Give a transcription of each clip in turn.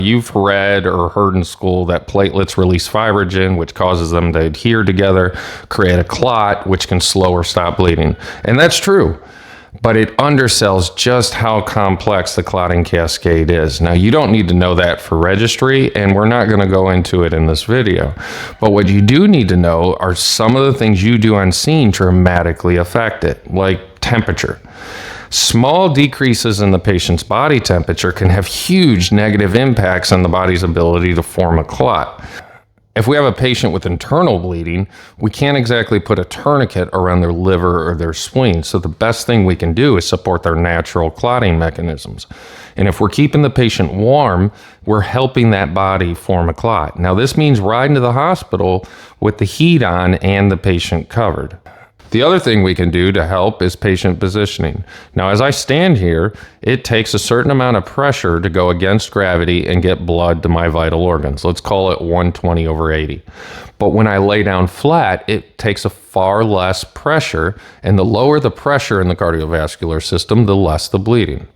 You've read or heard in school that platelets release fibrogen, which causes them to adhere together, create a clot, which can slow or stop bleeding. And that's true, but it undersells just how complex the clotting cascade is. Now, you don't need to know that for registry, and we're not going to go into it in this video. But what you do need to know are some of the things you do on scene dramatically affect it, like temperature. Small decreases in the patient's body temperature can have huge negative impacts on the body's ability to form a clot. If we have a patient with internal bleeding, we can't exactly put a tourniquet around their liver or their spleen. So the best thing we can do is support their natural clotting mechanisms. And if we're keeping the patient warm, we're helping that body form a clot. Now, this means riding to the hospital with the heat on and the patient covered. The other thing we can do to help is patient positioning. Now, as I stand here, it takes a certain amount of pressure to go against gravity and get blood to my vital organs. Let's call it 120/80. But when I lay down flat, it takes a far less pressure, and the lower the pressure in the cardiovascular system, the less the bleeding.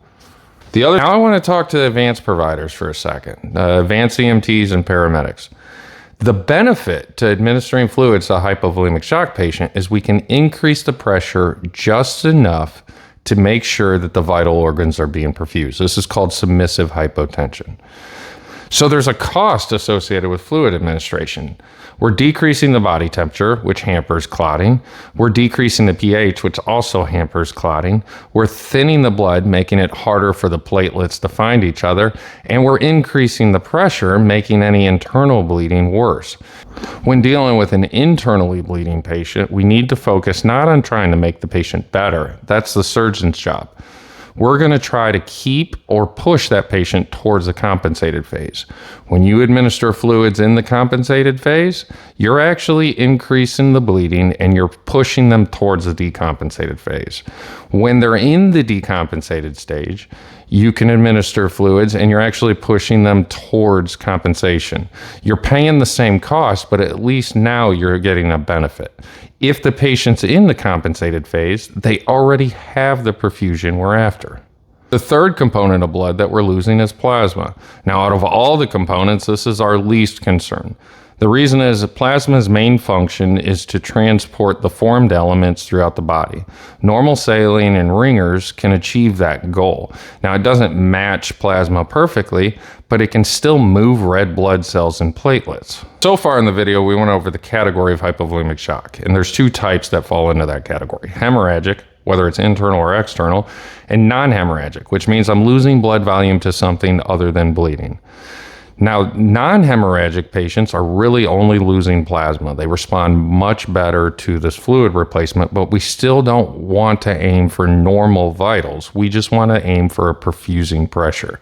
Now I want to talk to advanced providers for a second, advanced EMTs and paramedics. The benefit to administering fluids to a hypovolemic shock patient is we can increase the pressure just enough to make sure that the vital organs are being perfused. This is called submissive hypotension. So there's a cost associated with fluid administration. We're decreasing the body temperature, which hampers clotting. We're decreasing the pH, which also hampers clotting. We're thinning the blood, making it harder for the platelets to find each other. And we're increasing the pressure, making any internal bleeding worse. When dealing with an internally bleeding patient, we need to focus not on trying to make the patient better. That's the surgeon's job. We're going to try to keep or push that patient towards the compensated phase. When you administer fluids in the compensated phase, you're actually increasing the bleeding and you're pushing them towards the decompensated phase. When they're in the decompensated stage, you can administer fluids and you're actually pushing them towards compensation. You're paying the same cost, but at least now you're getting a benefit. If the patient's in the compensated phase, they already have the perfusion we're after. The third component of blood that we're losing is plasma. Now, out of all the components, this is our least concern. The reason is that plasma's main function is to transport the formed elements throughout the body. Normal saline and ringers can achieve that goal. Now, it doesn't match plasma perfectly, but it can still move red blood cells and platelets. So far in the video, we went over the category of hypovolemic shock, and there's two types that fall into that category: hemorrhagic, whether it's internal or external, and non-hemorrhagic, which means I'm losing blood volume to something other than bleeding. Now, non-hemorrhagic patients are really only losing plasma. They respond much better to this fluid replacement, but we still don't want to aim for normal vitals. We just want to aim for a perfusing pressure.